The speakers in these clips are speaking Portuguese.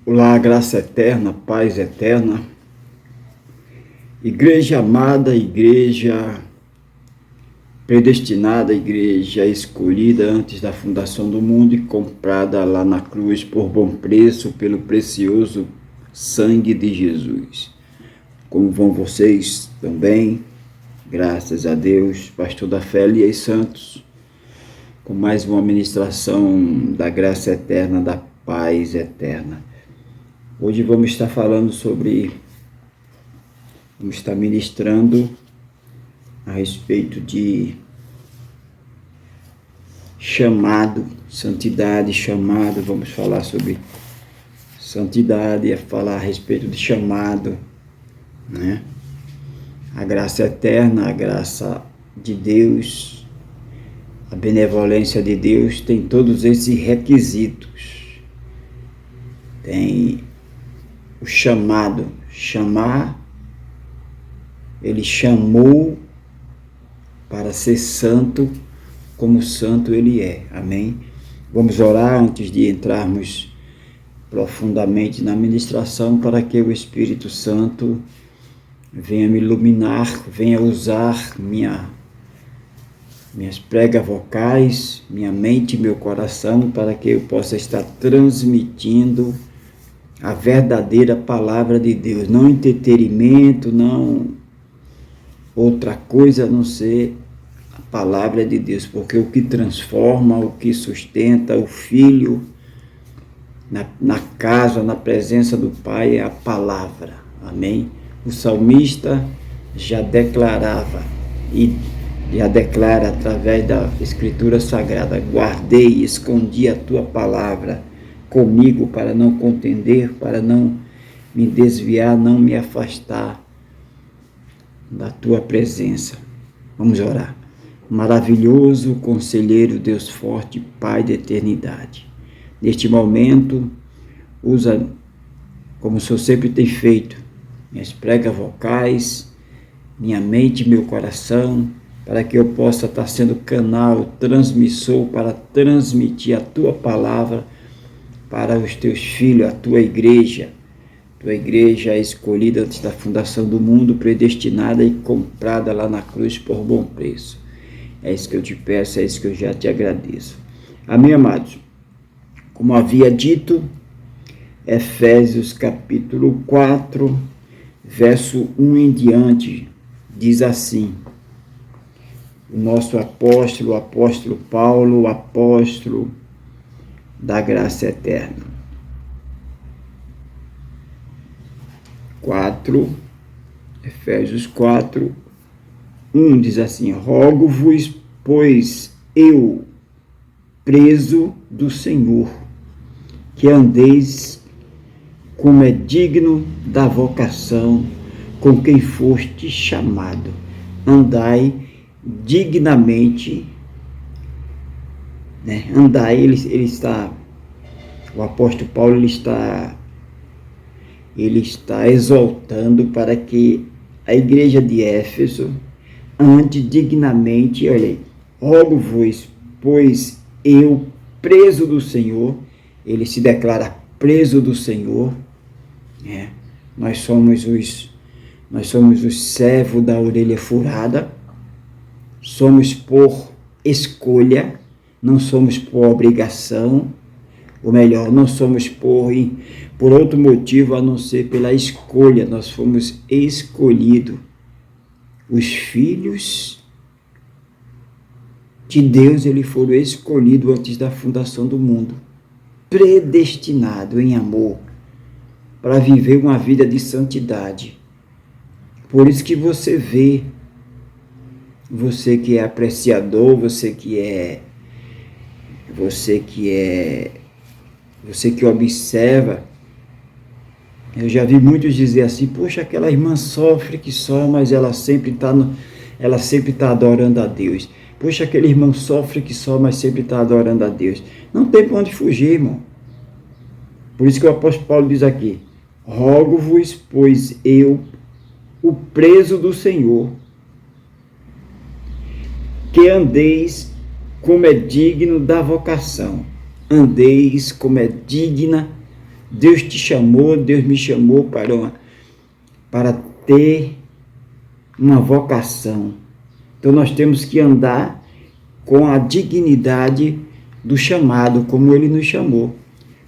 Olá, graça eterna, paz eterna, igreja amada, igreja predestinada, igreja escolhida antes da fundação do mundo e comprada lá na cruz por bom preço, pelo precioso sangue de Jesus. Como vão vocês também? Graças a Deus, pastor da fé Elias Santos, com mais uma ministração da graça eterna, da paz eterna. Hoje vamos estar ministrando a respeito de chamado, santidade, chamado. Vamos falar sobre santidade, falar a respeito de chamado, né? A graça eterna, a graça de Deus, a benevolência de Deus tem todos esses requisitos. Tem o chamado, chamar, ele chamou para ser santo, como santo ele é, amém? Vamos orar antes de entrarmos profundamente na ministração, para que o Espírito Santo venha me iluminar, venha usar minhas pregas vocais, minha mente e meu coração, para que eu possa estar transmitindo a verdadeira palavra de Deus, não entretenimento, não outra coisa a não ser a palavra de Deus, porque o que transforma, o que sustenta o filho na casa, na presença do Pai, é a palavra, amém? O salmista já declarava e já declara através da Escritura Sagrada: guardei e escondi a tua palavra comigo para não contender, para não me desviar, não me afastar da tua presença. Vamos orar. Maravilhoso conselheiro, Deus forte, Pai da eternidade. Neste momento, usa, como o Senhor sempre tem feito, minhas pregas vocais, minha mente e meu coração, para que eu possa estar sendo canal, transmissor, para transmitir a tua palavra para os teus filhos, a tua igreja escolhida antes da fundação do mundo, predestinada e comprada lá na cruz por bom preço. É isso que eu te peço, é isso que eu já te agradeço. Amém, amados? Como havia dito, Efésios capítulo 4, verso 1 em diante, diz assim: o nosso apóstolo, o apóstolo Paulo, o apóstolo da graça eterna. 4, Efésios 4, 1 diz assim: rogo-vos, pois eu, preso do Senhor, que andeis como é digno da vocação com quem foste chamado. Andai dignamente, né? Andai, o apóstolo Paulo, ele está exaltando para que a igreja de Éfeso ande dignamente. Olha aí, rogo-vos, pois eu, preso do Senhor, ele se declara preso do Senhor, né? Nós somos os servos da orelha furada, somos por escolha, não somos por obrigação, ou melhor, não somos por outro motivo a não ser pela escolha. Nós fomos escolhidos, os filhos de Deus, eles foram escolhidos antes da fundação do mundo, predestinado em amor, para viver uma vida de santidade. Por isso que você vê, você que é apreciador, você que observa, eu já vi muitos dizer assim: poxa, aquela irmã sofre que só, mas ela sempre está adorando a Deus. Poxa, aquele irmão sofre que só, mas sempre está adorando a Deus. Não tem para onde fugir, irmão. Por isso que o apóstolo Paulo diz aqui: rogo-vos, pois eu, o preso do Senhor, que andeis como é digno da vocação. Andeis como é digna Deus te chamou, Deus me chamou para ter uma vocação. Então nós temos que andar com a dignidade do chamado, como Ele nos chamou.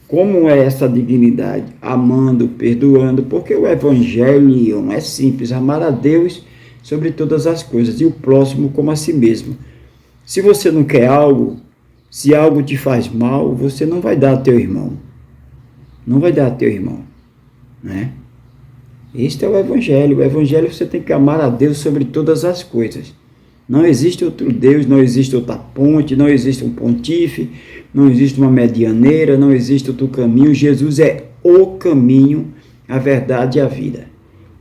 Como é essa dignidade? Amando, perdoando, porque o Evangelho é simples, amar a Deus sobre todas as coisas e o próximo como a si mesmo. Se você não quer algo, se algo te faz mal, você não vai dar a teu irmão. Não vai dar a teu irmão, né? Este é o Evangelho. O Evangelho você tem que amar a Deus sobre todas as coisas. Não existe outro Deus, não existe outra ponte, não existe um pontífice, não existe uma medianeira, não existe outro caminho. Jesus é o caminho, a verdade e a vida.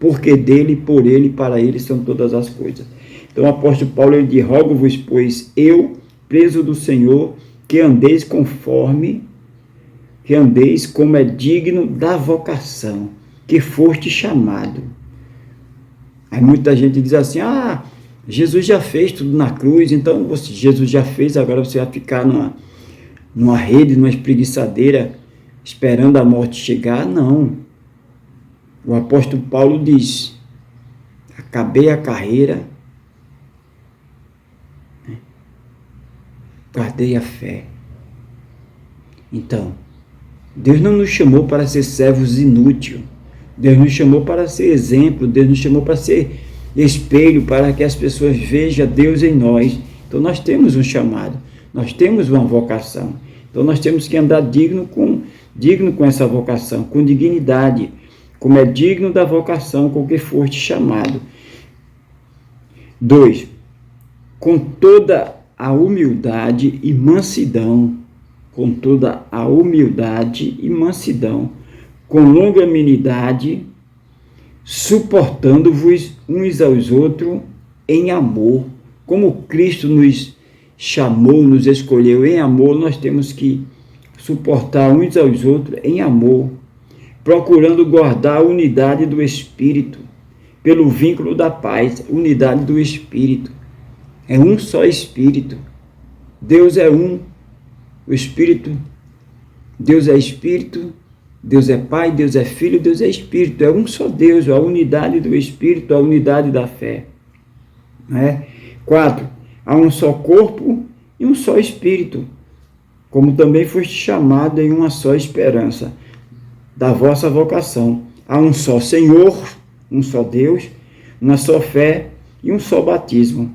Porque dele, por ele, para ele são todas as coisas. Então o apóstolo Paulo ele diz: rogo-vos, pois, eu, preso do Senhor, que andeis como é digno da vocação, que foste chamado. Aí muita gente diz assim: Jesus já fez tudo na cruz, então Jesus já fez, agora você vai ficar numa rede, numa espreguiçadeira, esperando a morte chegar. Não. O apóstolo Paulo diz: acabei a carreira, guardei a fé. Então, Deus não nos chamou para ser servos inúteis. Deus nos chamou para ser exemplo, Deus nos chamou para ser espelho, para que as pessoas vejam Deus em nós. Então nós temos um chamado, nós temos uma vocação. Então nós temos que andar digno com essa vocação, com dignidade, como é digno da vocação com que foste chamado. 2. Com toda a humildade e mansidão, com toda a humildade e mansidão, com longanimidade, suportando-vos uns aos outros em amor. Como Cristo nos chamou, nos escolheu em amor, nós temos que suportar uns aos outros em amor, procurando guardar a unidade do Espírito, pelo vínculo da paz. Unidade do Espírito. É um só Espírito. Deus é um. O Espírito, Deus é Espírito, Deus é Pai, Deus é Filho, Deus é Espírito. É um só Deus, a unidade do Espírito, a unidade da fé. 4. Há um só corpo e um só Espírito, como também foste chamado em uma só esperança da vossa vocação. Há um só Senhor, um só Deus, uma só fé e um só batismo.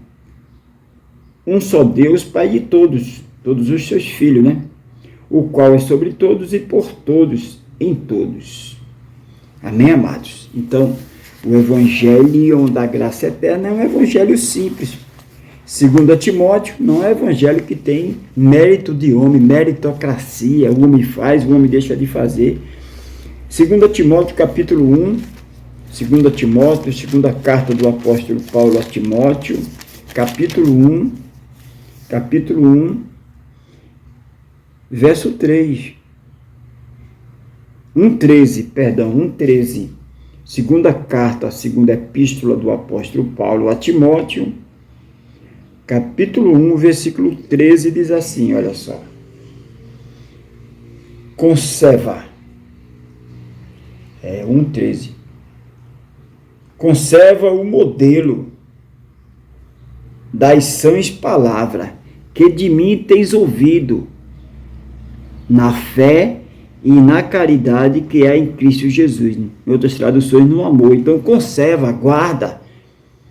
Um só Deus, Pai de todos os seus filhos, o qual é sobre todos e por todos, em todos. Amém, amados? Então, o Evangelho da graça eterna é um Evangelho simples. 2 Timóteo não é Evangelho que tem mérito de homem, meritocracia, o homem faz, o homem deixa de fazer. 2 Timóteo capítulo 1, 2 Timóteo, segunda carta do apóstolo Paulo a Timóteo, capítulo 1, verso 3. 1,13. Segunda carta, segunda epístola do apóstolo Paulo a Timóteo, capítulo 1, versículo 13, diz assim, olha só. Conserva. 1,13. Conserva o modelo das sãs palavras que de mim tens ouvido, na fé e na caridade que há em Cristo Jesus. Em outras traduções, no amor. Então, conserva, guarda.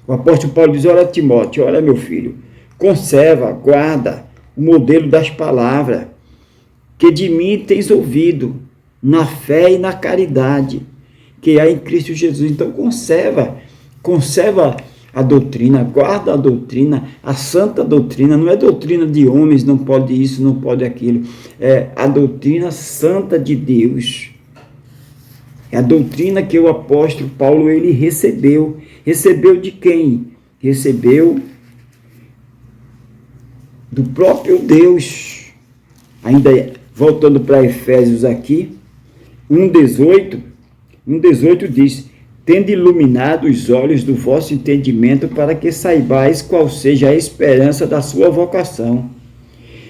O apóstolo Paulo diz: olha, Timóteo, olha, meu filho, conserva, guarda o modelo das palavras que de mim tens ouvido, na fé e na caridade que há em Cristo Jesus. Então, conserva a doutrina, guarda a doutrina, a santa doutrina. Não é doutrina de homens, não pode isso, não pode aquilo. É a doutrina santa de Deus. É a doutrina que o apóstolo Paulo ele recebeu. Recebeu de quem? Recebeu do próprio Deus. Ainda voltando para Efésios aqui, 1,18 diz: tende iluminado os olhos do vosso entendimento, para que saibais qual seja a esperança da sua vocação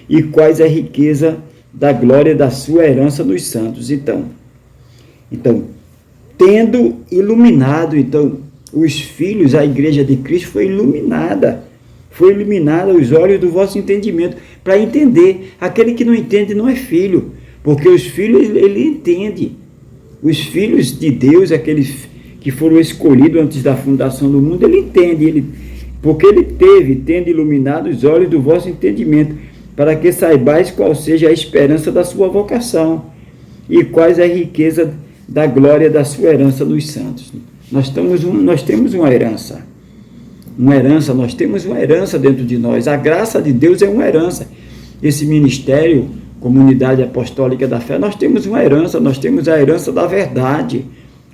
e quais é a riqueza da glória da sua herança nos santos. Então, Então, tendo iluminado, então, os filhos, a igreja de Cristo foi iluminada os olhos do vosso entendimento, para entender. Aquele que não entende não é filho, porque os filhos, ele entende. Os filhos de Deus, aqueles que foram escolhidos antes da fundação do mundo, ele entende, porque ele tendo iluminado os olhos do vosso entendimento, para que saibais qual seja a esperança da sua vocação, e quais a riqueza da glória da sua herança nos santos. Nós temos uma herança. Nós temos uma herança dentro de nós. A graça de Deus é uma herança. Esse ministério, Comunidade Apostólica da Fé, nós temos uma herança, nós temos a herança da verdade,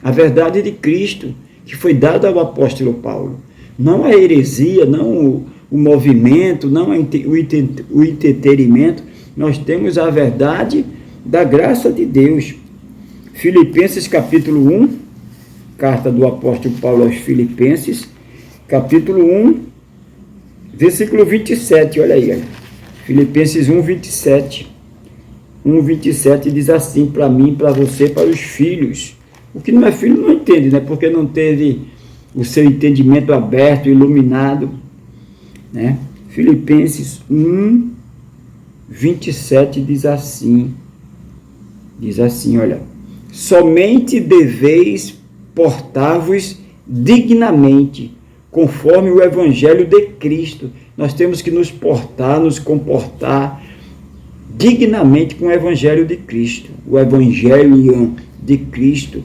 a verdade de Cristo, que foi dada ao apóstolo Paulo. Não a heresia, não o movimento, não o entretenimento. Nós temos a verdade da graça de Deus. Filipenses capítulo 1, carta do apóstolo Paulo aos Filipenses, capítulo 1, versículo 27, olha aí, Filipenses 1, 27. 1, 27 diz assim, para mim, para você, para os filhos. O que não é filho não entende, né? Porque não teve o seu entendimento aberto, iluminado, né? Filipenses 1, 27 diz assim, olha, somente deveis portar-vos dignamente, conforme o Evangelho de Cristo. Nós temos que nos portar, nos comportar dignamente com o Evangelho de Cristo, o Evangelho de Cristo,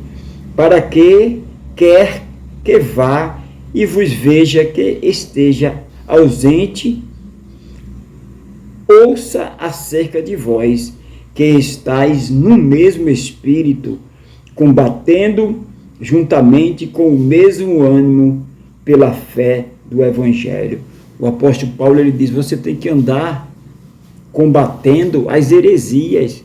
para que quer que vá e vos veja que esteja ausente, ouça acerca de vós, que estáis no mesmo Espírito, combatendo juntamente com o mesmo ânimo pela fé do Evangelho. O apóstolo Paulo, ele diz, você tem que andar combatendo as heresias,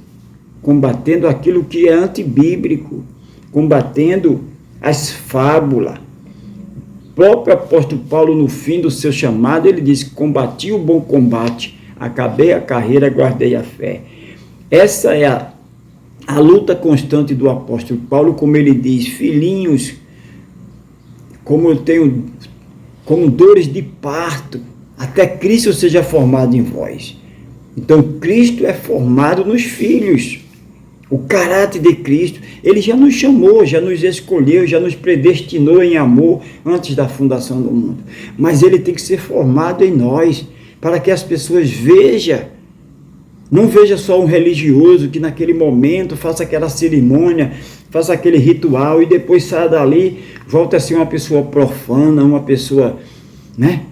combatendo aquilo que é antibíblico, combatendo as fábulas. O próprio apóstolo Paulo, no fim do seu chamado, ele diz, combati o bom combate, acabei a carreira, guardei a fé. Essa é a luta constante do apóstolo Paulo, como ele diz, filhinhos, como eu tenho, como dores de parto, até Cristo seja formado em vós. Então, Cristo é formado nos filhos. O caráter de Cristo, ele já nos chamou, já nos escolheu, já nos predestinou em amor antes da fundação do mundo. Mas ele tem que ser formado em nós, para que as pessoas vejam. Não veja só um religioso que naquele momento faça aquela cerimônia, faça aquele ritual e depois saia dali, volta a ser uma pessoa profana, uma pessoa, né?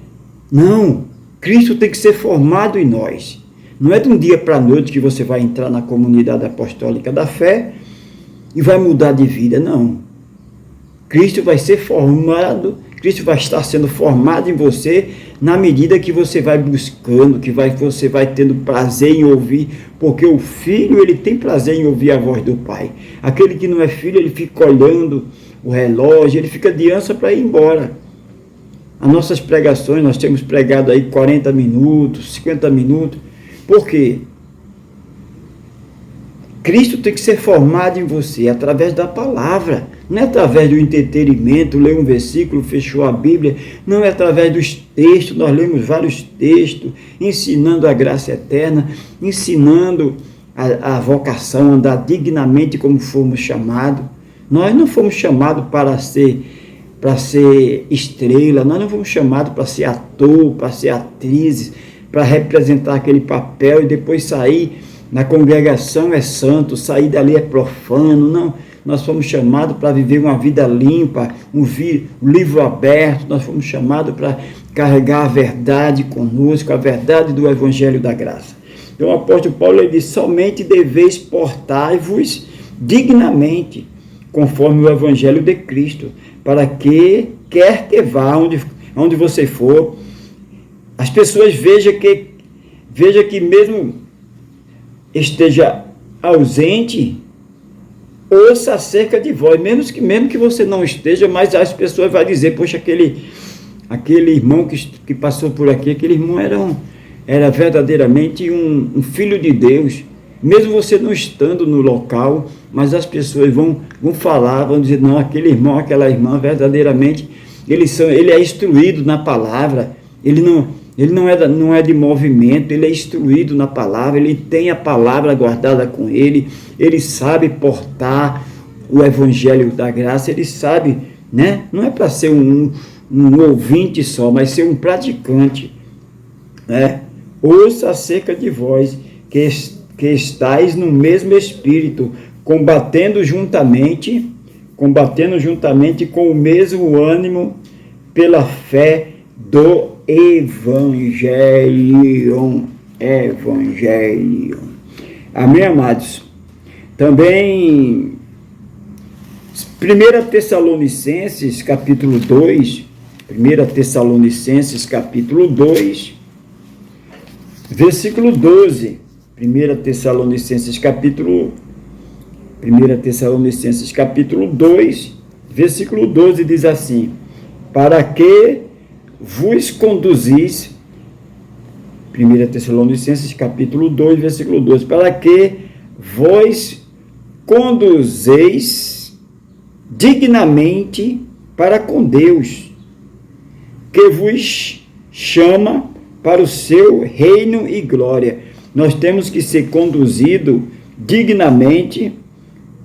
Não, Cristo tem que ser formado em nós. Não é de um dia para a noite que você vai entrar na comunidade apostólica da fé e vai mudar de vida, não. Cristo vai ser formado, Cristo vai estar sendo formado em você na medida que você vai buscando, que você vai tendo prazer em ouvir, porque o filho, ele tem prazer em ouvir a voz do pai. Aquele que não é filho, ele fica olhando o relógio, ele fica de ânsia para ir embora. As nossas pregações, nós temos pregado aí 40 minutos, 50 minutos. Por quê? Cristo tem que ser formado em você através da palavra, não é através do entretenimento, ler um versículo, fechou a Bíblia, não é através dos textos, nós lemos vários textos, ensinando a graça eterna, ensinando a vocação, andar dignamente como fomos chamados. Nós não fomos chamados para ser estrela, nós não fomos chamados para ser ator, para ser atriz, para representar aquele papel e depois sair na congregação é santo, sair dali é profano. Não, nós fomos chamados para viver uma vida limpa, um livro aberto, nós fomos chamados para carregar a verdade conosco, a verdade do Evangelho da Graça. Então o apóstolo Paulo, ele diz, somente deveis portar-vos dignamente, conforme o Evangelho de Cristo, para que, quer que vá, onde você for, as pessoas vejam que mesmo esteja ausente, ouça acerca de vós, mesmo que você não esteja, mas as pessoas vão dizer, poxa, aquele irmão que passou por aqui, aquele irmão era verdadeiramente um filho de Deus, mesmo você não estando no local, mas as pessoas vão falar, vão dizer, não, aquele irmão, aquela irmã, verdadeiramente, ele é instruído na palavra, ele não é de movimento, ele é instruído na palavra, ele tem a palavra guardada com ele sabe portar o evangelho da graça, ele sabe, né? Não é para ser um ouvinte só, mas ser um praticante, né? Ouça acerca de vós, que estáis no mesmo espírito, combatendo juntamente com o mesmo ânimo pela fé do Evangelho. Amém, amados? Também 1 Tessalonicenses capítulo 2, 1 Tessalonicenses capítulo 2, versículo 12. 1 Tessalonicenses capítulo 2, versículo 12 diz assim: para que vos conduzis, 1 Tessalonicenses capítulo 2, versículo 12, para que vós conduzeis dignamente para com Deus, que vos chama para o seu reino e glória. Nós temos que ser conduzido dignamente,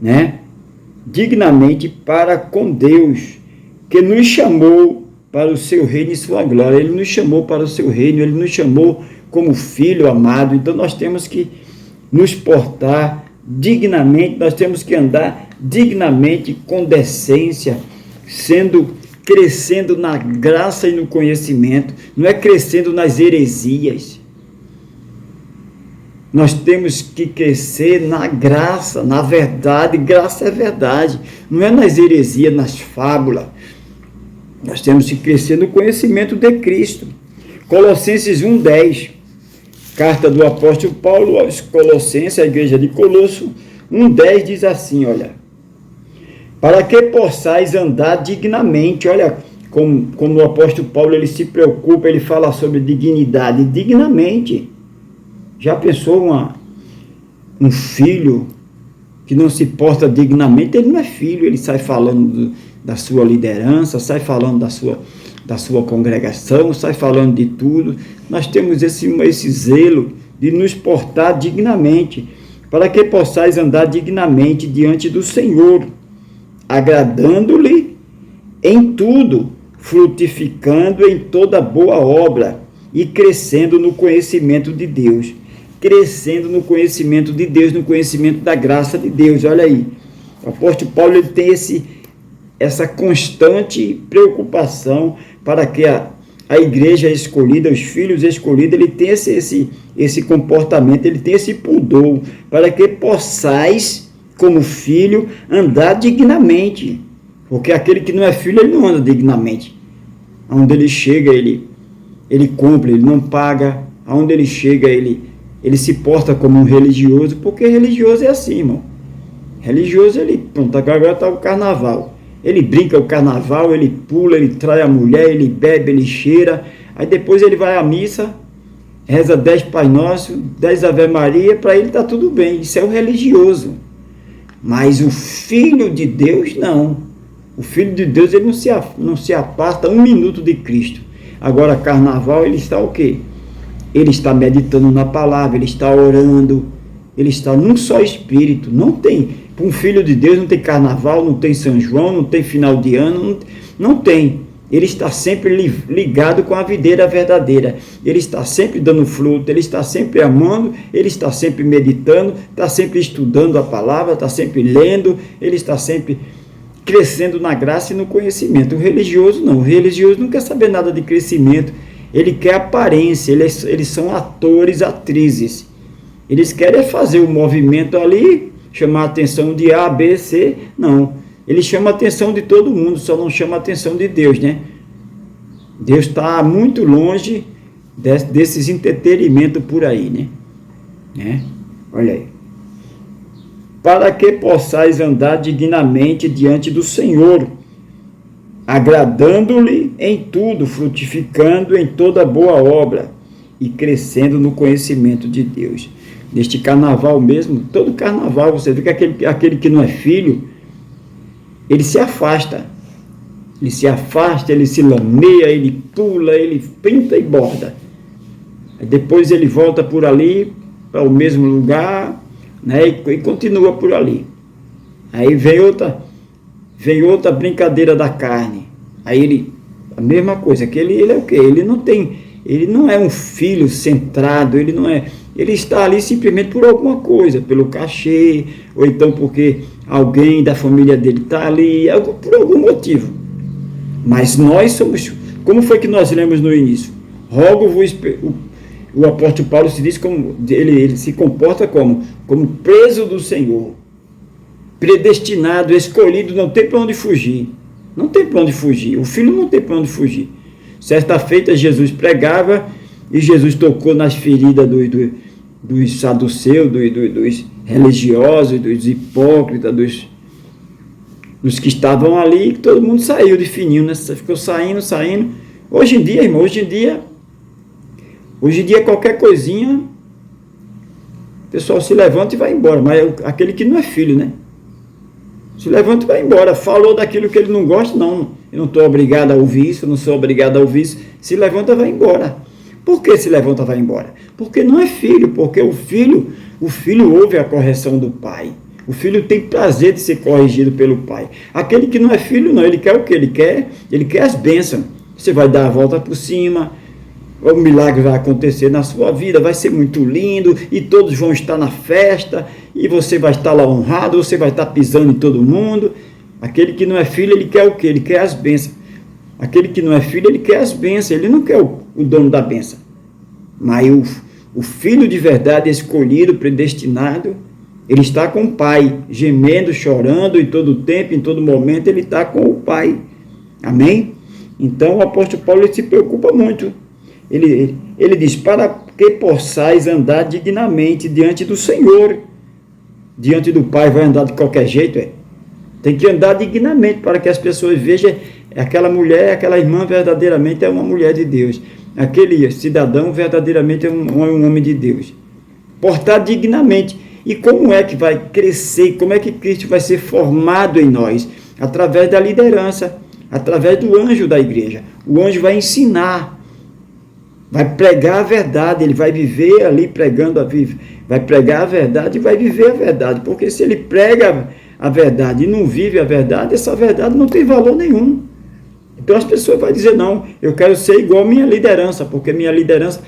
né? Dignamente para com Deus, que nos chamou para o seu reino e sua glória. Ele nos chamou para o seu reino, ele nos chamou como filho amado. Então nós temos que nos portar dignamente, nós temos que andar dignamente, com decência, crescendo na graça e no conhecimento, não é crescendo nas heresias. Nós temos que crescer na graça, na verdade. Graça é verdade, não é nas heresias, nas fábulas. Nós temos que crescer no conhecimento de Cristo. Colossenses 1:10, carta do apóstolo Paulo aos Colossenses, a igreja de Colosso, 1:10 diz assim, olha: para que possais andar dignamente. Olha como o apóstolo Paulo, ele se preocupa, ele fala sobre dignidade, dignamente. Já pensou um filho que não se porta dignamente? Ele não é filho, ele sai falando da sua liderança, sai falando da sua congregação, sai falando de tudo. Nós temos esse zelo de nos portar dignamente, para que possais andar dignamente diante do Senhor, agradando-lhe em tudo, frutificando em toda boa obra e crescendo no conhecimento de Deus. Crescendo no conhecimento de Deus, no conhecimento da graça de Deus. Olha aí, o apóstolo Paulo, ele tem essa constante preocupação para que a igreja escolhida, os filhos escolhidos, ele tem esse comportamento, ele tem esse pudor, para que possais, como filho, andar dignamente. Porque aquele que não é filho, ele não anda dignamente. Aonde ele chega, ele cumpre, ele não paga. Aonde ele chega, ele se porta como um religioso, porque religioso é assim, irmão. Religioso, pronto, agora está o carnaval. Ele brinca o carnaval, ele pula, ele trai a mulher, ele bebe, ele cheira. Aí depois ele vai à missa, reza 10 Pai Nosso, 10 Ave Maria, para ele está tudo bem. Isso é o religioso. Mas o Filho de Deus, não. O Filho de Deus, ele não se aparta um minuto de Cristo. Agora, carnaval, ele está o quê? Ele está meditando na palavra, ele está orando, ele está num só espírito. Não tem, para um filho de Deus, não tem carnaval, não tem São João, não tem final de ano, não tem. Ele está sempre ligado com a videira verdadeira. Ele está sempre dando fruto, ele está sempre amando, ele está sempre meditando, está sempre estudando a palavra, está sempre lendo, ele está sempre crescendo na graça e no conhecimento. O religioso não. O religioso não quer saber nada de crescimento. Ele quer aparência, eles são atores, atrizes. Eles querem fazer o movimento ali, chamar a atenção de A, B, C. Não, ele chama a atenção de todo mundo, só não chama a atenção de Deus, né? Deus está muito longe desses entretenimentos por aí, né? Olha aí. Para que possais andar dignamente diante do Senhor, agradando-lhe em tudo, frutificando em toda boa obra e crescendo no conhecimento de Deus. neste carnaval mesmo, todo carnaval, você vê que aquele que não é filho, ele se afasta. Ele se afasta, ele se lameia, ele pula, ele pinta e borda. Aí depois ele volta por ali, para o mesmo lugar, né, e continua por ali. Aí vem outra brincadeira da carne. Aí ele, a mesma coisa, que ele é o quê? Ele não é um filho centrado, ele está ali simplesmente por alguma coisa, pelo cachê, ou então porque alguém da família dele está ali, por algum motivo. Mas nós somos, como foi que nós lemos no início? Rogo-vos, o apóstolo Paulo se diz como, ele se comporta como preso do Senhor, predestinado, escolhido, não tem para onde fugir. Não tem para onde fugir. O filho não tem para onde fugir. Certa feita, Jesus pregava e Jesus tocou nas feridas dos saduceus, dos religiosos, dos hipócritas, dos que estavam ali, que todo mundo saiu de fininho, né? Ficou saindo. Hoje em dia, irmão, hoje em dia qualquer coisinha, o pessoal se levanta e vai embora, mas aquele que não é filho, né? Se levanta e vai embora. Falou daquilo que ele não gosta, não. Eu não estou obrigado a ouvir isso, eu não sou obrigado a ouvir isso. Se levanta e vai embora. Por que se levanta e vai embora? Porque não é filho, porque o filho ouve a correção do pai. O filho tem prazer de ser corrigido pelo pai. Aquele que não é filho, não. Ele quer o quê? Ele quer as bênçãos. Você vai dar a volta por cima, o milagre vai acontecer na sua vida, vai ser muito lindo, e todos vão estar na festa, e você vai estar lá honrado, você vai estar pisando em todo mundo. Aquele que não é filho, ele quer o quê? Ele quer as bênçãos. Aquele que não é filho, ele quer as bênçãos, ele não quer o dono da bênção. Mas o filho de verdade, escolhido, predestinado, ele está com o pai, gemendo, chorando, em todo tempo, em todo momento, ele está com o pai. Amém? Então o apóstolo Paulo ele se preocupa muito. Ele diz, para que possais andar dignamente diante do Senhor. Diante do Pai vai andar de qualquer jeito, Tem que andar dignamente para que as pessoas vejam aquela mulher, aquela irmã verdadeiramente é uma mulher de Deus. Aquele cidadão verdadeiramente é um homem de Deus. Portar dignamente. E como é que vai crescer? Como é que Cristo vai ser formado em nós? Através da liderança, através do anjo da igreja. O anjo vai ensinar, vai pregar a verdade, ele vai viver ali pregando vai pregar a verdade e vai viver a verdade, porque se ele prega a verdade e não vive a verdade, essa verdade não tem valor nenhum. Então as pessoas vão dizer, não, eu quero ser igual a minha liderança, porque minha liderança,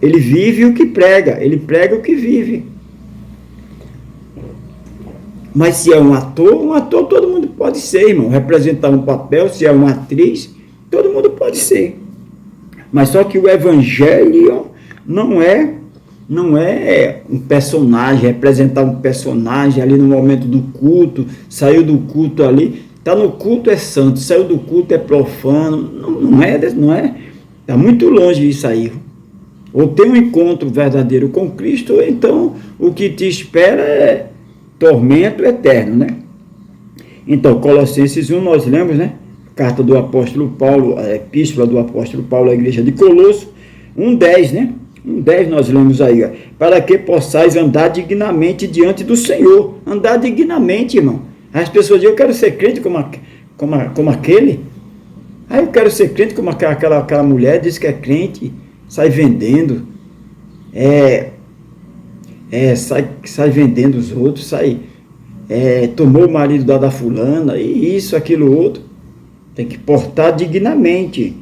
ele vive o que prega, ele prega o que vive. Mas se é um ator todo mundo pode ser, irmão, representar um papel, se é uma atriz, todo mundo pode ser. Mas só que o evangelho não é um personagem, representar um personagem ali no momento do culto, saiu do culto ali, está no culto é santo, saiu do culto é profano, não é, está muito longe disso aí. Ou tem um encontro verdadeiro com Cristo, ou então o que te espera é tormento eterno, né? Então, Colossenses 1, nós lemos, né? Carta do apóstolo Paulo, a epístola do apóstolo Paulo à igreja de Colosso, 1:10, né? 1:10 nós lemos aí, ó, para que possais andar dignamente diante do Senhor. Andar dignamente, irmão. As pessoas dizem, eu quero ser crente como aquele. Eu quero ser crente como aquela mulher, diz que é crente, sai vendendo, sai vendendo os outros, tomou o marido da fulana, e isso, aquilo, outro. Tem que portar dignamente,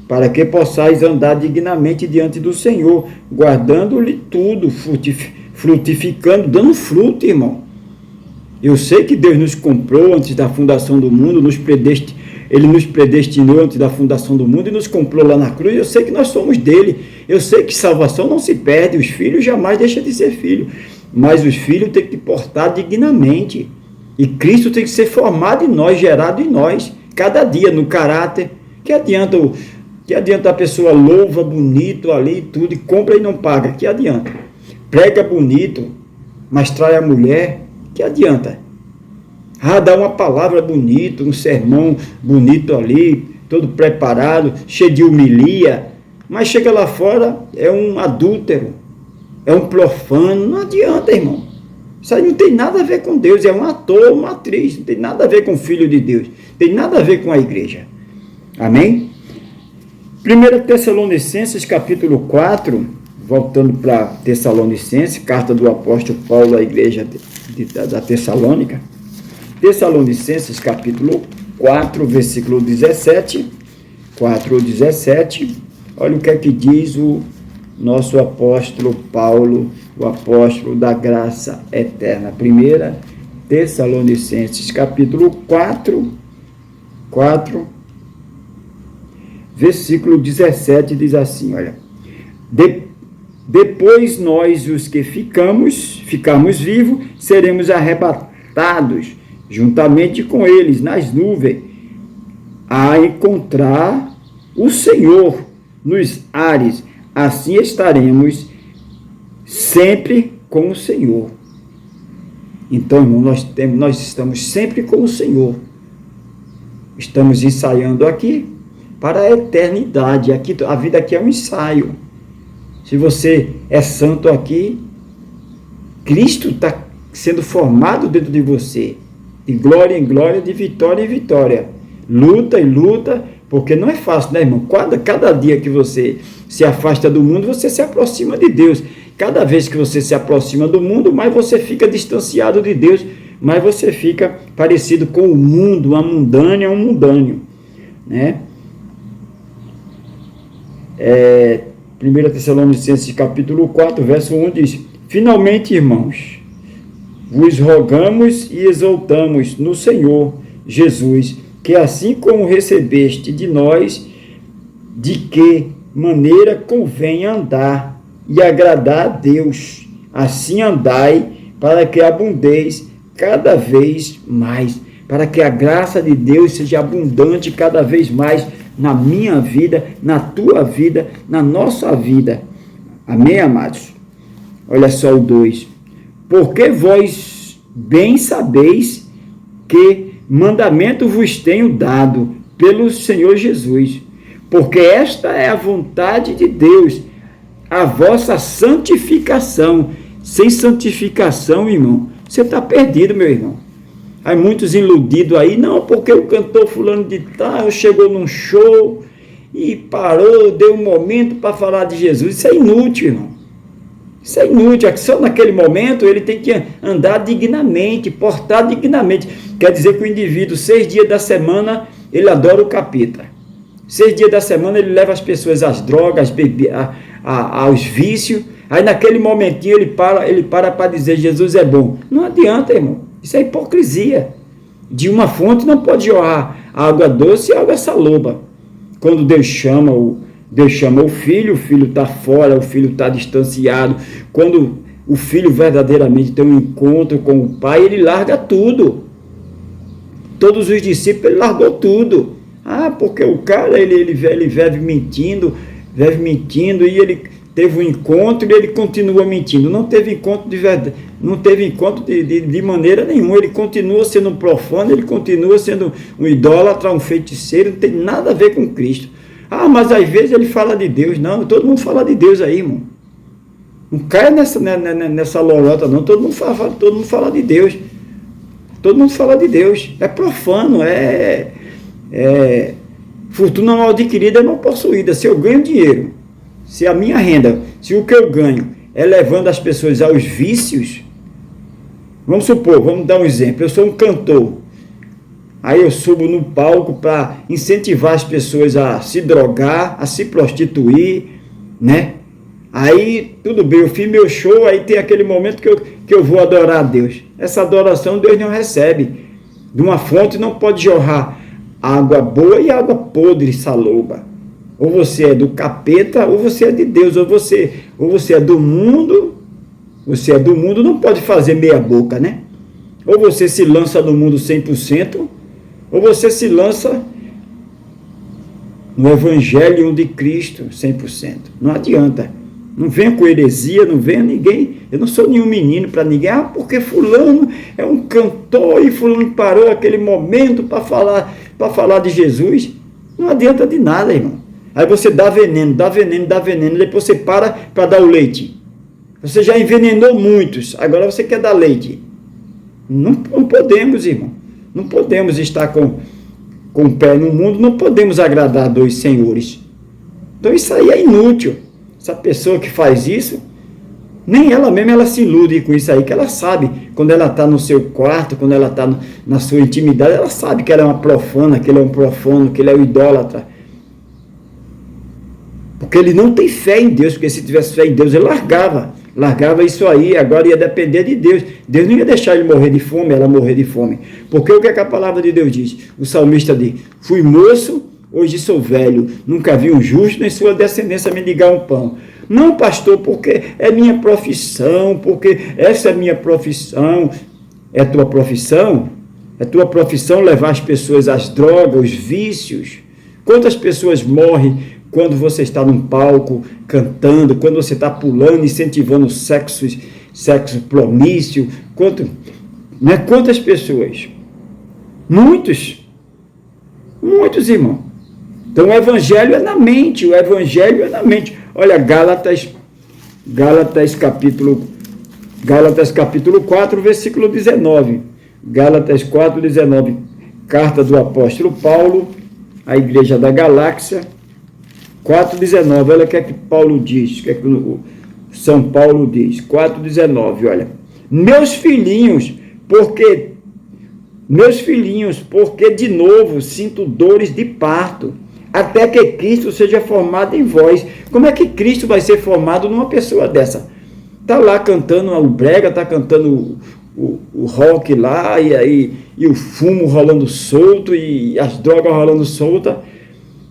para que possais andar dignamente diante do Senhor, guardando-lhe tudo, frutificando, dando fruto, irmão. Eu sei que Deus nos comprou antes da fundação do mundo, Ele nos predestinou antes da fundação do mundo e nos comprou lá na cruz. Eu sei que nós somos dele. Eu sei que salvação não se perde, os filhos jamais deixam de ser filhos, mas os filhos têm que portar dignamente. E Cristo tem que ser formado em nós, gerado em nós, cada dia, no caráter. Que adianta a pessoa louva bonito ali, tudo, e compra e não paga? Que adianta? Prega bonito, mas trai a mulher? Que adianta? Dá uma palavra bonita, um sermão bonito ali, todo preparado, cheio de homilia, mas chega lá fora, é um adúltero, é um profano. Não adianta, irmão. Isso aí não tem nada a ver com Deus, é um ator, uma atriz, não tem nada a ver com o Filho de Deus, não tem nada a ver com a igreja. Amém? 1 Tessalonicenses capítulo 4, voltando para Tessalonicenses, carta do apóstolo Paulo à igreja da Tessalônica. Tessalonicenses capítulo 4, versículo 17, 4:17, olha o que é que diz o nosso apóstolo Paulo, o apóstolo da graça eterna. 1 Tessalonicenses capítulo 4, versículo 17, diz assim, olha, depois nós, os que ficarmos vivos, seremos arrebatados juntamente com eles nas nuvens, a encontrar o Senhor nos ares. Assim estaremos sempre com o Senhor. Então, irmão, nós estamos sempre com o Senhor. Estamos ensaiando aqui para a eternidade. Aqui, a vida aqui é um ensaio. Se você é santo aqui, Cristo está sendo formado dentro de você. De glória em glória, de vitória em vitória. Luta e luta, porque não é fácil, né, irmão? Cada dia que você se afasta do mundo, você se aproxima de Deus. Cada vez que você se aproxima do mundo, mais você fica distanciado de Deus, mais você fica parecido com o mundo, uma mundânea, um mundâneo, né? 1 Tessalonicenses capítulo 4, verso 1 diz: finalmente, irmãos, vos rogamos e exaltamos no Senhor Jesus, que assim como recebeste de nós, de que maneira convém andar e agradar a Deus, assim andai, para que abundeis cada vez mais, para que a graça de Deus seja abundante cada vez mais na minha vida, na tua vida, na nossa vida. Amém, amados? Olha só o 2. Porque vós bem sabeis que mandamento vos tenho dado pelo Senhor Jesus, porque esta é a vontade de Deus, a vossa santificação. Sem santificação, irmão, você está perdido, meu irmão. Há muitos iludidos aí, não, porque o cantor fulano de tal chegou num show e parou, deu um momento para falar de Jesus. Isso é inútil, irmão. Isso é inútil. Só naquele momento ele tem que andar dignamente, portar dignamente. Quer dizer que o indivíduo, 6 dias da semana, ele adora o capeta. 6 dias da semana ele leva as pessoas às drogas, aos vícios. Aí naquele momentinho ele para dizer Jesus é bom. Não adianta, irmão. Isso é hipocrisia. De uma fonte não pode jorrar água doce e água saloba. Quando Deus chama o filho está fora, o filho está distanciado. Quando o filho verdadeiramente tem um encontro com o pai, ele larga tudo. Todos os discípulos, ele largou tudo. Porque o cara, ele vive mentindo, e ele teve um encontro e ele continua mentindo. Não teve encontro de verdade, não teve encontro de maneira nenhuma. Ele continua sendo um profano, ele continua sendo um idólatra, um feiticeiro, não tem nada a ver com Cristo. Mas às vezes ele fala de Deus. Não, todo mundo fala de Deus aí, irmão. Não caia nessa lorota, não. Todo mundo fala de Deus. Todo mundo fala de Deus. É profano, fortuna mal adquirida é mal possuída. Se eu ganho dinheiro, se a minha renda, se o que eu ganho é levando as pessoas aos vícios, vamos supor, vamos dar um exemplo, eu sou um cantor, aí eu subo no palco para incentivar as pessoas a se drogar, a se prostituir, né? Aí, tudo bem, eu fiz meu show, aí tem aquele momento que eu vou adorar a Deus. Essa adoração Deus não recebe. De uma fonte não pode jorrar água boa e água podre, saloba. Ou você é do capeta, ou você é de Deus, ou você é do mundo. Você é do mundo, não pode fazer meia boca, né? Ou você se lança no mundo 100%, ou você se lança no Evangelho de Cristo 100%. Não adianta. Não venha com heresia, não venha ninguém. Eu não sou nenhum menino para ninguém. Porque fulano é um cantor e fulano parou aquele momento para falar de Jesus. Não adianta de nada, irmão. Aí você dá veneno, depois você para dar o leite. Você já envenenou muitos, agora você quer dar leite. Não podemos, irmão. Não podemos estar com o pé no mundo, não podemos agradar dois senhores. Então isso aí é inútil. Essa pessoa que faz isso, nem ela mesma ela se ilude com isso aí, que ela sabe, quando ela está no seu quarto, quando ela está na sua intimidade, ela sabe que ela é uma profana, que ele é um profano, que ele é um idólatra. Porque ele não tem fé em Deus, porque se tivesse fé em Deus, ele largava isso aí, agora ia depender de Deus. Deus não ia deixar ele morrer de fome, ela morrer de fome. Porque o que, é que a palavra de Deus diz? O salmista diz: fui moço, hoje sou velho, nunca vi um justo nem sua descendência mendigar um pão. Não, pastor, porque é minha profissão, porque essa é minha profissão. É tua profissão? É tua profissão levar as pessoas às drogas, aos vícios? Quantas pessoas morrem quando você está num palco cantando, quando você está pulando, incentivando o sexo promício? Quantas pessoas? Muitos, irmão. Então o evangelho é na mente, Olha, Gálatas capítulo 4, versículo 19. Gálatas 4, 19. Carta do apóstolo Paulo à igreja da Galáxia, 4,19, olha o que é que Paulo diz, o que é que o São Paulo diz, 4,19, olha, meus filhinhos, porque de novo sinto dores de parto, até que Cristo seja formado em vós. Como é que Cristo vai ser formado numa pessoa dessa? Está lá cantando o brega, está cantando o rock lá, e o fumo rolando solto, e as drogas rolando solta,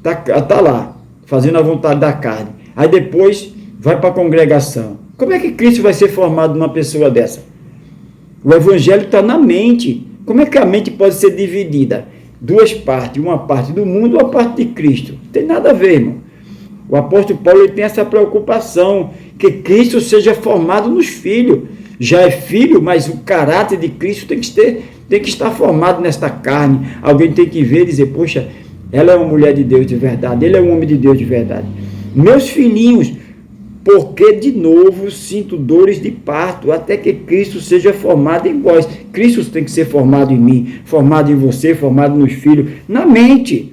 tá lá, fazendo a vontade da carne. Aí depois vai para a congregação. Como é que Cristo vai ser formado numa pessoa dessa? O evangelho está na mente. Como é que a mente pode ser dividida? Duas partes, uma parte do mundo e uma parte de Cristo. Não tem nada a ver, irmão. O apóstolo Paulo ele tem essa preocupação, que Cristo seja formado nos filhos. Já é filho, mas o caráter de Cristo tem que estar formado nesta carne. Alguém tem que ver e dizer: poxa, ela é uma mulher de Deus de verdade, ele é um homem de Deus de verdade. Meus filhinhos, porque de novo sinto dores de parto, até que Cristo seja formado em vós. Cristo tem que ser formado em mim, formado em você, formado nos filhos, na mente,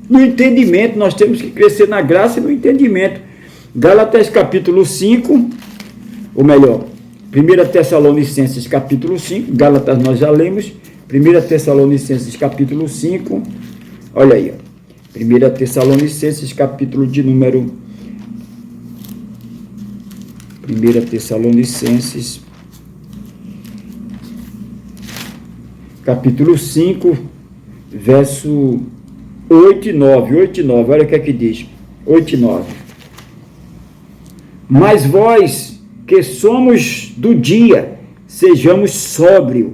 no entendimento. Nós temos que crescer na graça e no entendimento. Gálatas capítulo 5, ou melhor, 1 Tessalonicenses capítulo 5, Gálatas nós já lemos, 1 Tessalonicenses capítulo 5, olha aí, 1 Tessalonicenses capítulo de número 1 Tessalonicenses, capítulo 5, verso 8 e 9, olha o que é que diz, 8 e 9. Mas vós, que somos do dia, sejamos sóbrios,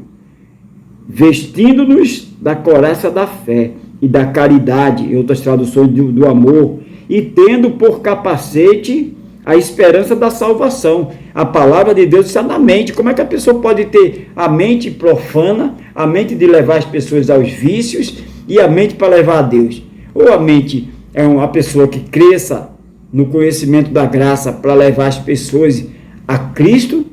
vestindo-nos da couraça da fé e da caridade, em outras traduções do amor, e tendo por capacete a esperança da salvação. A palavra de Deus está na mente. Como é que a pessoa pode ter a mente profana, a mente de levar as pessoas aos vícios e a mente para levar a Deus? Ou a mente é uma pessoa que cresça no conhecimento da graça para levar as pessoas a Cristo?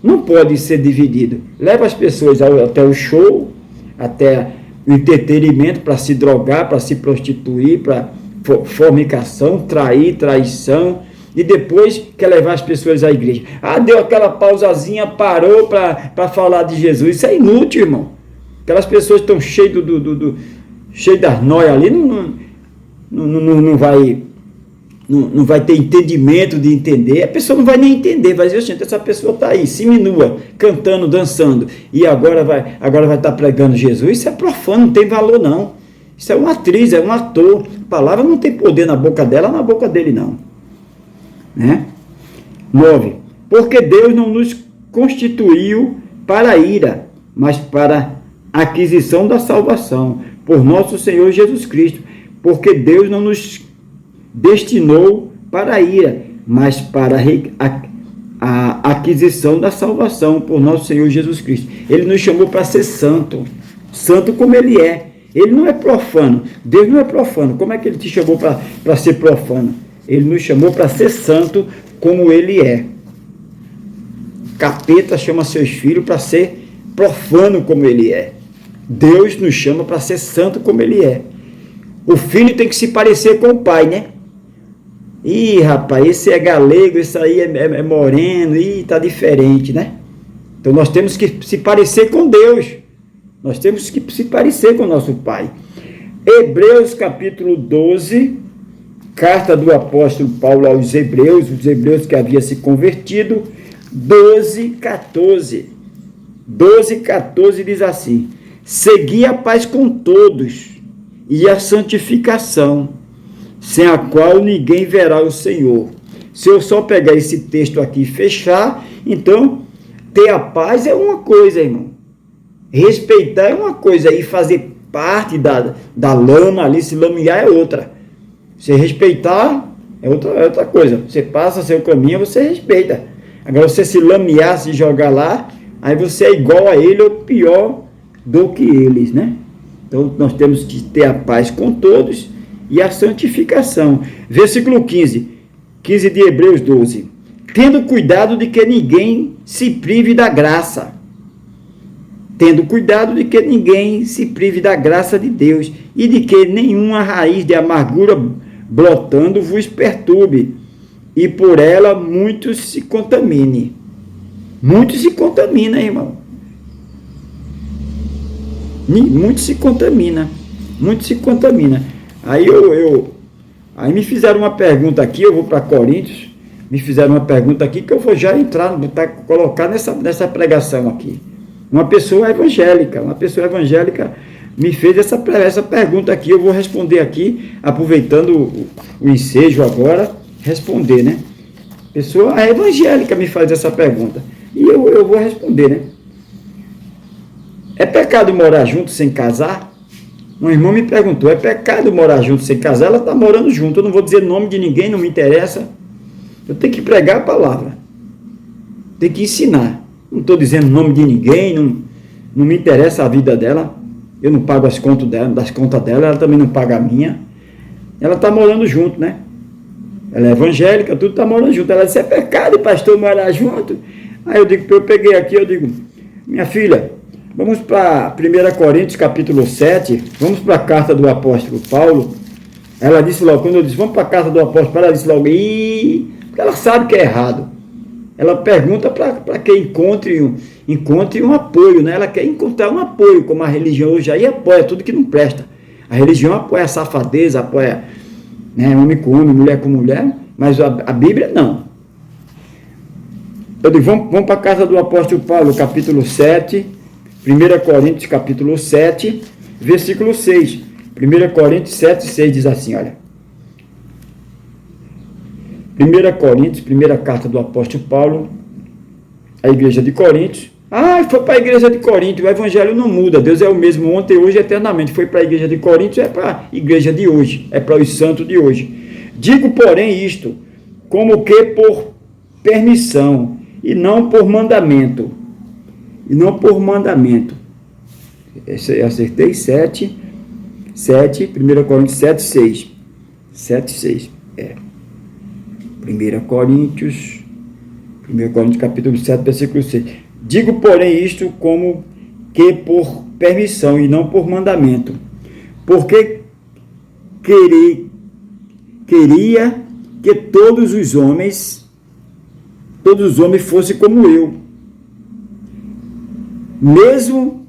Não pode ser dividido. Leva as pessoas até o show, até o entretenimento, para se drogar, para se prostituir, para fornicação, traição, e depois quer levar as pessoas à igreja. Deu aquela pausazinha, parou para falar de Jesus. Isso é inútil, irmão. Aquelas pessoas estão cheias cheias das noias ali, não vai ter entendimento de entender. A pessoa não vai nem entender, vai dizer: gente, essa pessoa está aí, seminua, cantando, dançando, e agora vai estar pregando Jesus. Isso é profano, não tem valor não. Isso é uma atriz, é um ator. A palavra não tem poder na boca dela, na boca dele não. 9. Porque Deus não nos constituiu para a ira, mas para a aquisição da salvação, por nosso Senhor Jesus Cristo. Porque Deus não nos destinou para a ira, mas para a aquisição da salvação, por nosso Senhor Jesus Cristo. Ele nos chamou para ser santo como Ele é. Ele não é profano. Deus não é profano. Como é que Ele te chamou para ser profano? Ele nos chamou para ser santo como Ele é. capeta chama seus filhos para ser profano como ele é. Deus nos chama para ser santo como ele é. O filho tem que se parecer com o pai, né? Ih, rapaz, esse é galego, esse aí é moreno, ih, tá diferente, né? Então nós temos que se parecer com Deus. Nós temos que se parecer com o nosso pai. Hebreus capítulo 12, carta do apóstolo Paulo aos Hebreus, os hebreus que haviam se convertido, 12:14. 12:14 diz assim: segui a paz com todos e a santificação, sem a qual ninguém verá o Senhor. Se eu só pegar esse texto aqui e fechar, então ter a paz é uma coisa, irmão. Respeitar é uma coisa, e fazer parte da lama ali, se lamear é outra. Você respeitar é outra coisa. Você passa seu caminho, você respeita. Agora você se lamear, se jogar lá, aí você é igual a ele ou pior do que eles, né? Então nós temos que ter a paz com todos e a santificação. Versículo 15 de Hebreus 12. Tendo cuidado de que ninguém se prive da graça. Tendo cuidado de que ninguém se prive da graça de Deus, e de que nenhuma raiz de amargura brotando vos perturbe, e por ela muitos se contamine. Muitos se contaminam, irmão. Muitos se contaminam. Muitos se contaminam. Aí aí me fizeram uma pergunta aqui, eu vou para Coríntios, me fizeram uma pergunta aqui que eu vou já entrar, colocar nessa pregação aqui. Uma pessoa evangélica me fez essa pergunta aqui, eu vou responder aqui, aproveitando o ensejo agora, responder, né? Pessoa evangélica me faz essa pergunta, e eu vou responder, né? É pecado morar junto sem casar? Um irmão me perguntou, é pecado morar junto sem casar? Ela está morando junto, eu não vou dizer nome de ninguém, não me interessa. Eu tenho que pregar a palavra, tenho que ensinar. Não estou dizendo nome de ninguém, não me interessa a vida dela, eu não pago das contas dela, ela também não paga a minha. Ela está morando junto, né? Ela é evangélica, tudo está morando junto. Ela disse, é pecado, pastor, morar junto? Aí eu peguei aqui, eu digo, minha filha, vamos para 1 Coríntios capítulo 7, vamos para a carta do apóstolo Paulo. Ela disse logo, quando eu disse, vamos para a carta do apóstolo Paulo, ela disse logo, porque ela sabe que é errado. Ela pergunta para que encontre um apoio, né? Ela quer encontrar um apoio, como a religião hoje aí apoia tudo que não presta. A religião apoia a safadeza, apoia, né, homem com homem, mulher com mulher, mas a Bíblia não. Eu digo, vamos para a casa do apóstolo Paulo, capítulo 7, 1 Coríntios capítulo 7, versículo 6. 1 Coríntios 7, 6 diz assim, olha. 1 Coríntios, primeira carta do apóstolo Paulo, a igreja de Coríntios. Foi para a igreja de Coríntios, o evangelho não muda, Deus é o mesmo ontem, hoje e eternamente. Foi para a igreja de Coríntios, é para a igreja de hoje, é para os santos de hoje. Digo, porém, isto, como que por permissão, e não por mandamento. E não por mandamento. Eu acertei 7, 1 Coríntios 7, 6. 7, 6, 1 Coríntios capítulo 7, versículo 6. Digo, porém, isto como que por permissão e não por mandamento, porque queria que todos os homens fossem como eu, mesmo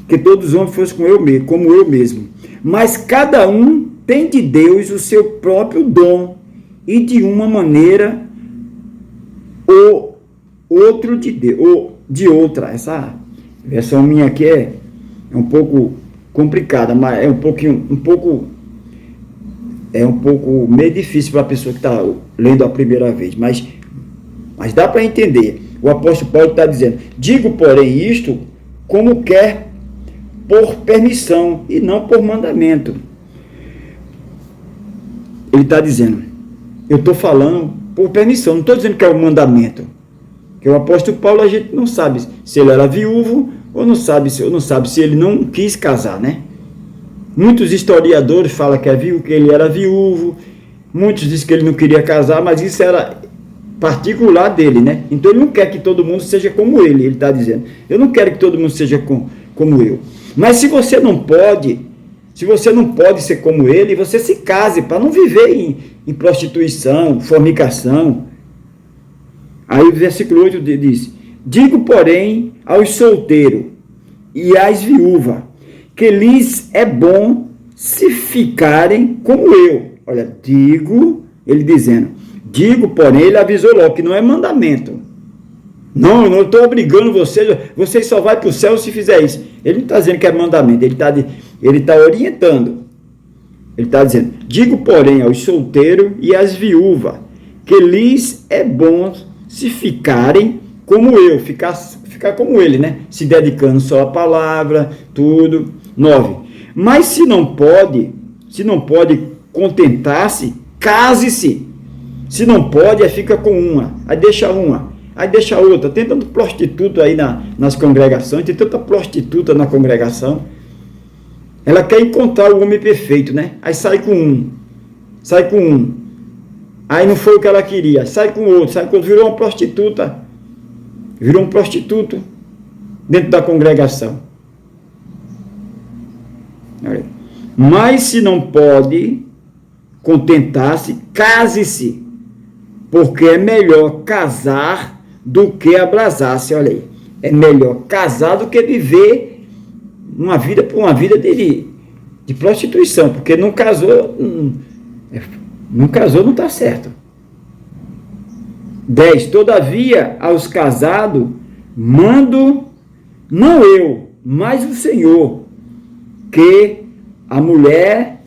que todos os homens fossem como eu mesmo. Mas cada um tem de Deus o seu próprio dom, e de uma maneira ou outro de outra. Essa versão minha aqui é um pouco complicada, mas é um pouco meio difícil para a pessoa que está lendo a primeira vez, mas dá para entender. O apóstolo Paulo está dizendo, digo, porém, isto como quer por permissão e não por mandamento. Ele está dizendo, eu estou falando por permissão, não estou dizendo que é um mandamento. Porque o apóstolo Paulo, a gente não sabe se ele era viúvo ou não sabe se ele não quis casar, né? Muitos historiadores falam que ele era viúvo, muitos dizem que ele não queria casar, mas isso era particular dele, né? Então ele não quer que todo mundo seja como ele está dizendo. Eu não quero que todo mundo seja como eu. Mas se você não pode ser como ele, você se case para não viver em prostituição, fornicação. Aí o versículo 8 diz: digo, porém, aos solteiros e às viúvas, que lhes é bom se ficarem como eu. Olha, ele dizendo, porém, ele avisou logo que não é mandamento. Não, eu não estou obrigando vocês só vai para o céu se fizer isso. Ele não está dizendo que é mandamento, ele está orientando. Ele está dizendo, digo, porém, aos solteiros e às viúvas, que lhes é bom se ficarem como eu, ficar como ele, né? Se dedicando só à palavra, tudo. 9. Mas se não pode contentar-se, case-se. Se não pode, fica com uma, aí deixa outra. Tem tanto prostituto aí nas congregações, tem tanta prostituta na congregação. Ela quer encontrar o homem perfeito, né? Aí sai com um. Aí não foi o que ela queria, sai com outro, virou uma prostituta. Virou um prostituto dentro da congregação. Mas se não pode contentar-se, case-se, porque é melhor casar do que abrasar-se. Olha aí, é melhor casar do que viver uma vida de prostituição, porque não casou, não está certo. 10. Todavia, aos casados, mando, não eu, mas o Senhor, que a mulher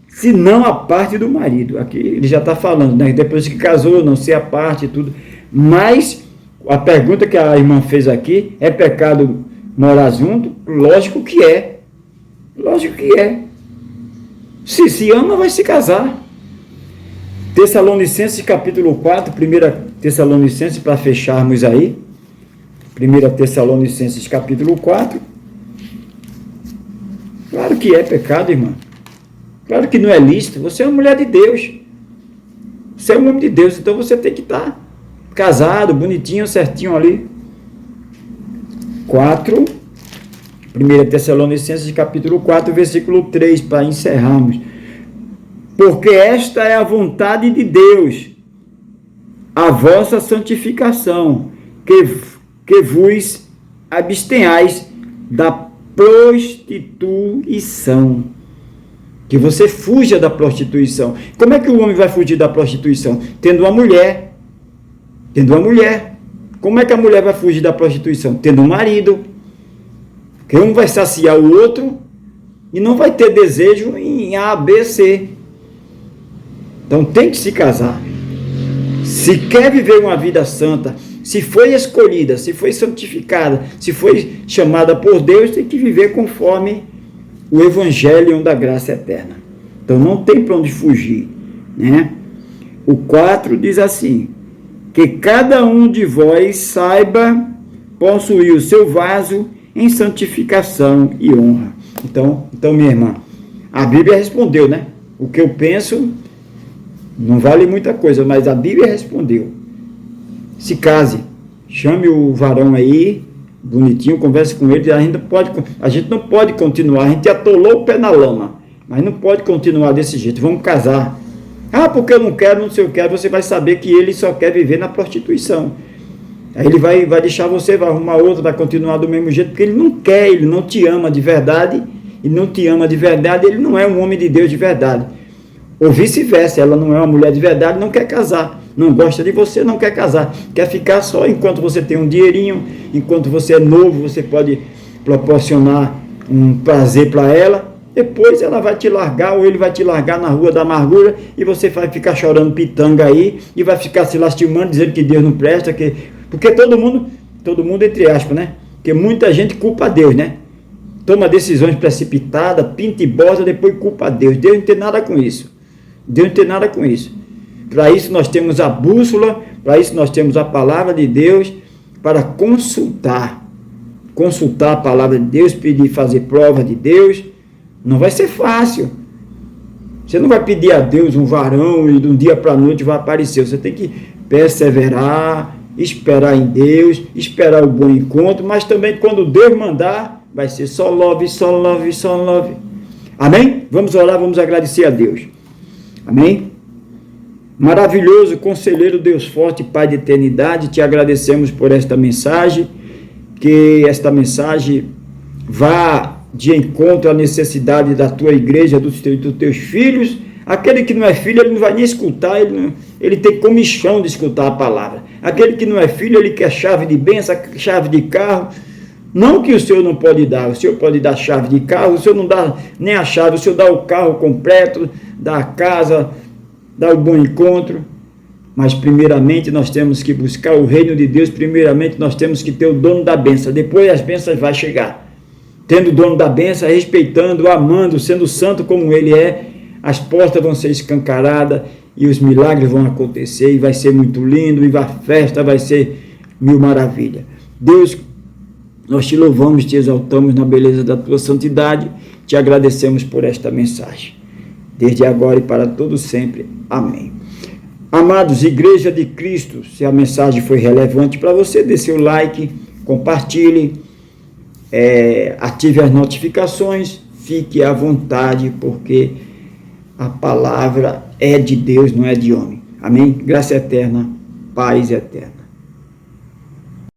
se não a parte do marido. Aqui ele já está falando, né? Depois que casou, não se a parte e tudo. Mas a pergunta que a irmã fez aqui, é pecado morar junto? Lógico que é. Lógico que é. Se ama, vai se casar. Tessalonicenses capítulo 4, 1 Tessalonicenses, para fecharmos aí. 1 Tessalonicenses capítulo 4. Claro que é pecado, irmã. Claro que não é lícito. Você é uma mulher de Deus. Você é um homem de Deus, então você tem que estar casado, bonitinho, certinho ali. 4, 1 Tessalonicenses capítulo 4, versículo 3, para encerrarmos. Porque esta é a vontade de Deus, a vossa santificação, que vos abstenhais da prostituição. Que você fuja da prostituição. Como é que o homem vai fugir da prostituição? Tendo uma mulher. Como é que a mulher vai fugir da prostituição? Tendo um marido. Que um vai saciar o outro e não vai ter desejo em A, B, C. Então tem que se casar. Se quer viver uma vida santa, se foi escolhida, se foi santificada, se foi chamada por Deus, tem que viver conforme o Evangelho da graça eterna. Então não tem para onde fugir, né? O 4 diz assim: que cada um de vós saiba possuir o seu vaso em santificação e honra. Então, minha irmã, a Bíblia respondeu, né? O que eu penso não vale muita coisa, mas a Bíblia respondeu. Se case, chame o varão aí, bonitinho, converse com ele. A gente não pode continuar, a gente atolou o pé na lama, mas não pode continuar desse jeito. Vamos casar. Ah, porque eu não quero, não sei o que. Você vai saber que ele só quer viver na prostituição. Aí ele vai deixar você, vai arrumar outra, vai continuar do mesmo jeito, porque ele não quer, ele não te ama de verdade, ele não é um homem de Deus de verdade. Ou vice-versa, ela não é uma mulher de verdade, não quer casar, não gosta de você, não quer casar, quer ficar só enquanto você tem um dinheirinho, enquanto você é novo, você pode proporcionar um prazer para ela, depois ela vai te largar, ou ele vai te largar na rua da amargura, e você vai ficar chorando pitanga aí, e vai ficar se lastimando, dizendo que Deus não presta, porque todo mundo entre aspas, né? Porque muita gente culpa a Deus, né? Toma decisões precipitadas, pinta e bosta, depois culpa a Deus. Deus não tem nada com isso. Para isso nós temos a bússola, para isso nós temos a palavra de Deus, para consultar a palavra de Deus, pedir, fazer prova de Deus. Não vai ser fácil. Você não vai pedir a Deus um varão e de um dia para a noite vai aparecer. Você tem que perseverar, esperar em Deus, esperar o bom encontro, mas também quando Deus mandar, vai ser só love, só love, só love. Amém? Vamos orar, vamos agradecer a Deus. Amém? Maravilhoso, conselheiro, Deus forte, Pai de eternidade, te agradecemos por esta mensagem, que esta mensagem vá de encontro à necessidade da tua igreja, dos teus filhos. Aquele que não é filho, ele não vai nem escutar, ele tem comichão de escutar a palavra. Aquele que não é filho, ele quer chave de bênção, chave de carro. Não que o Senhor não pode dar, o Senhor pode dar chave de carro, o Senhor não dá nem a chave, o Senhor dá o carro completo, dá a casa, dá o bom encontro. Mas primeiramente nós temos que buscar o reino de Deus, primeiramente nós temos que ter o dono da bênção, depois as bênçãos vão chegar. Tendo o dono da bênção, respeitando, amando, sendo santo como ele é, as portas vão ser escancaradas e os milagres vão acontecer e vai ser muito lindo e a festa vai ser mil maravilhas. Deus, nós te louvamos, te exaltamos na beleza da tua santidade, te agradecemos por esta mensagem. Desde agora e para todo sempre. Amém. Amados, Igreja de Cristo, se a mensagem foi relevante para você, dê seu like, compartilhe, ative as notificações, fique à vontade, porque a palavra é de Deus, não é de homem. Amém? Graça eterna, paz eterna.